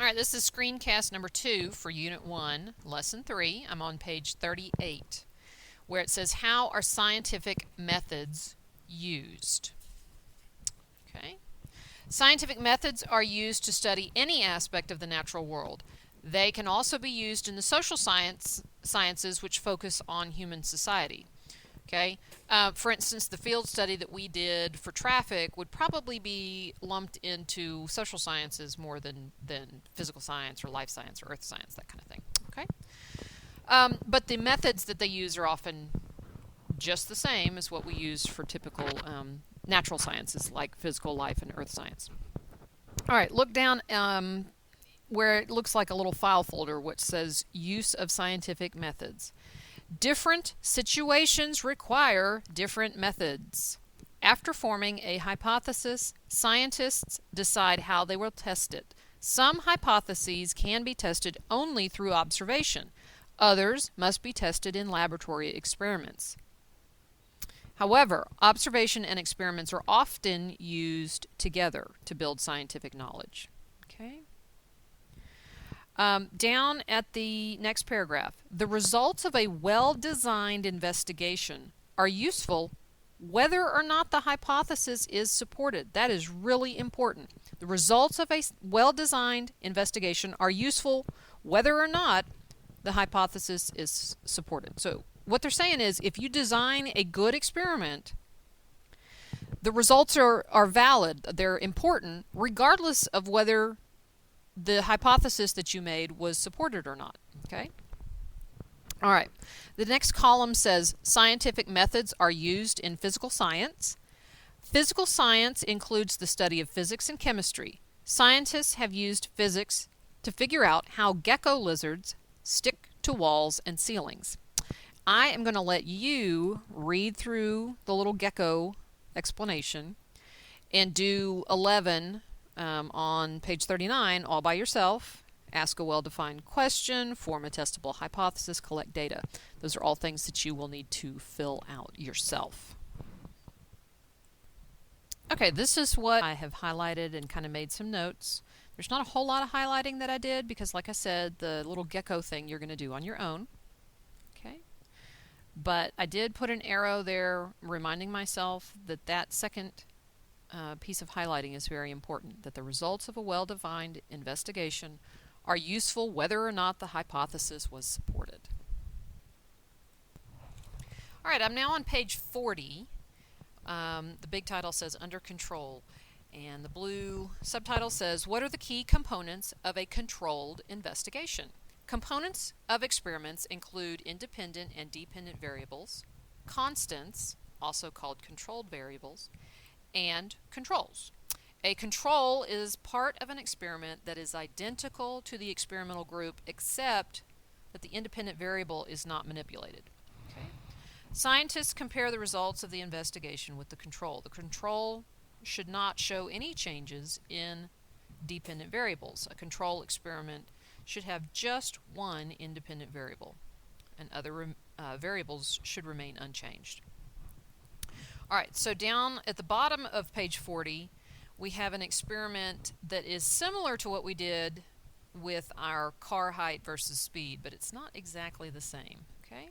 All right, this is screencast number 2 for Unit 1, Lesson 3. I'm on page 38, where it says, how are scientific methods used? Okay. Scientific methods are used to study any aspect of the natural world. They can also be used in the social sciences, which focus on human society. Okay. For instance, the field study that we did for traffic would probably be lumped into social sciences more than physical science or life science or earth science, that kind of thing. Okay. But the methods that they use are often just the same as what we use for typical natural sciences like physical, life, and earth science. All right, look down where it looks like a little file folder which says use of scientific methods. Different situations require different methods. After forming a hypothesis, scientists decide how they will test it. Some hypotheses can be tested only through observation. Others must be tested in laboratory experiments. However, observation and experiments are often used together to build scientific knowledge. Okay. Down at the next paragraph, the results of a well-designed investigation are useful whether or not the hypothesis is supported. That is really important. The results of a well-designed investigation are useful whether or not the hypothesis is supported. So what they're saying is if you design a good experiment, the results are valid, they're important, regardless of whether the hypothesis that you made was supported or not. Okay? All right. The next column says scientific methods are used in physical science. Physical science includes the study of physics and chemistry. Scientists have used physics to figure out how gecko lizards stick to walls and ceilings. I am going to let you read through the little gecko explanation and do 11 on page 39 all by yourself. Ask a well-defined question, form a testable hypothesis, collect data. Those are all things that you will need to fill out yourself. Okay, this is what I have highlighted and kind of made some notes. There's not a whole lot of highlighting that I did because, like I said, the little gecko thing you're going to do on your own. Okay, but I did put an arrow there reminding myself that that second piece of highlighting is very important, that the results of a well-defined investigation are useful whether or not the hypothesis was supported. All right, I'm now on page 40. The big title says Under Control, and the blue subtitle says, what are the key components of a controlled investigation? Components of experiments include independent and dependent variables, constants, also called controlled variables, and controls. A control is part of an experiment that is identical to the experimental group except that the independent variable is not manipulated. Okay. Scientists compare the results of the investigation with the control. The control should not show any changes in dependent variables. A control experiment should have just one independent variable, and other variables should remain unchanged. All right, so down at the bottom of page 40, we have an experiment that is similar to what we did with our car height versus speed, but it's not exactly the same. Okay?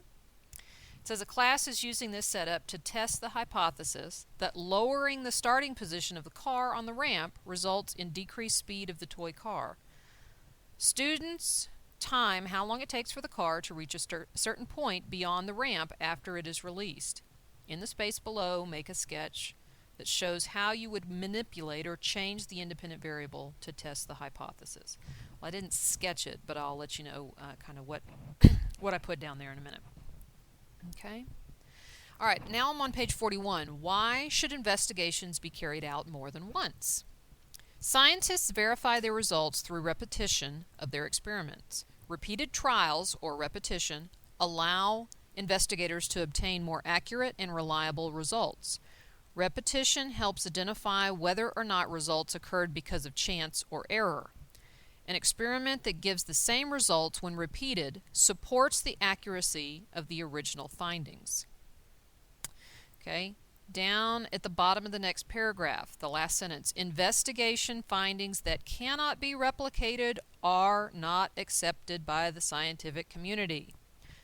It says a class is using this setup to test the hypothesis that lowering the starting position of the car on the ramp results in decreased speed of the toy car. Students time how long it takes for the car to reach a certain point beyond the ramp after it is released. In the space below, make a sketch that shows how you would manipulate or change the independent variable to test the hypothesis. Well, I didn't sketch it, but I'll let you know kind of what I put down there in a minute. Okay. All right, now I'm on page 41. Why should investigations be carried out more than once? Scientists verify their results through repetition of their experiments. Repeated trials or repetition allow investigators to obtain more accurate and reliable results. Repetition helps identify whether or not results occurred because of chance or error. An experiment that gives the same results when repeated supports the accuracy of the original findings. Okay, down at the bottom of the next paragraph, the last sentence, investigation findings that cannot be replicated are not accepted by the scientific community.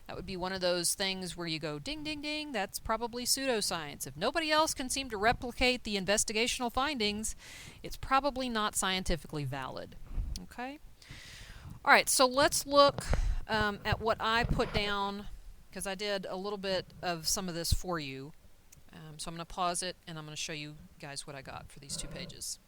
That would be one of those things where you go, ding, ding, ding, that's probably pseudoscience. If nobody else can seem to replicate the investigational findings, it's probably not scientifically valid. Okay? All right, so let's look at what I put down, because I did a little bit of some of this for you. So I'm going to pause it, and I'm going to show you guys what I got for these 2 pages.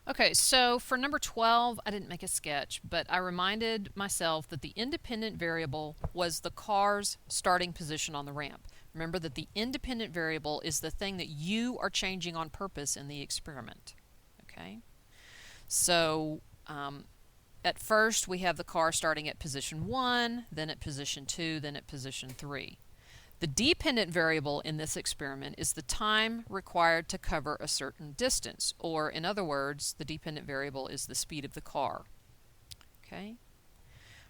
Okay, so for number 12, I didn't make a sketch, but I reminded myself that the independent variable was the car's starting position on the ramp. Remember that the independent variable is the thing that you are changing on purpose in the experiment. Okay? So at first we have the car starting at position 1, then at position 2, then at position 3. The dependent variable in this experiment is the time required to cover a certain distance, or in other words, the dependent variable is the speed of the car. Okay?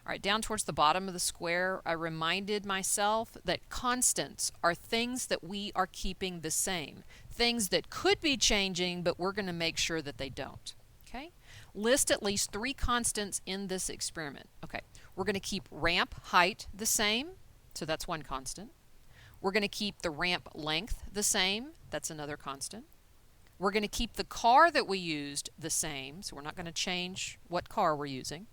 All right, down towards the bottom of the square, I reminded myself that constants are things that we are keeping the same, things that could be changing, but we're going to make sure that they don't. Okay? List at least 3 constants in this experiment. Okay, we're going to keep ramp height the same, so that's one constant. We're going to keep the ramp length the same. That's another constant. We're going to keep the car that we used the same, so we're not going to change what car we're using.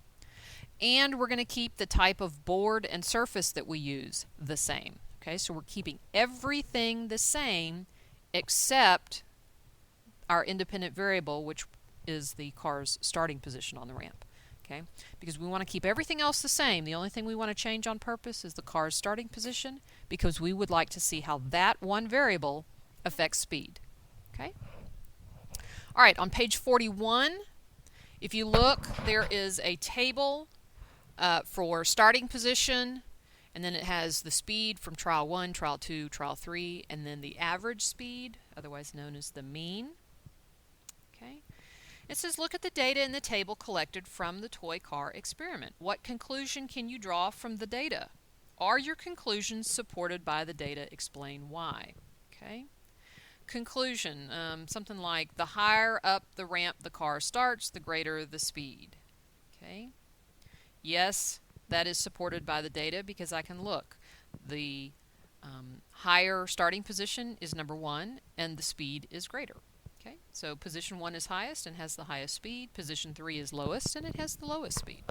And we're going to keep the type of board and surface that we use the same. Okay, so we're keeping everything the same except our independent variable, which is the car's starting position on the ramp. Okay? Because we want to keep everything else the same. The only thing we want to change on purpose is the car's starting position, because we would like to see how that one variable affects speed. Okay? All right, on page 41, if you look, there is a table for starting position, and then it has the speed from trial 1, trial 2, trial 3, and then the average speed, otherwise known as the mean. Okay? It says, look at the data in the table collected from the toy car experiment. What conclusion can you draw from the data? Are your conclusions supported by the data? Explain why. Okay. Conclusion, something like, the higher up the ramp the car starts, the greater the speed. Okay. Yes, that is supported by the data, because I can look. The higher starting position is number 1, and the speed is greater. Okay, so position 1 is highest and has the highest speed. Position 3 is lowest and it has the lowest speed.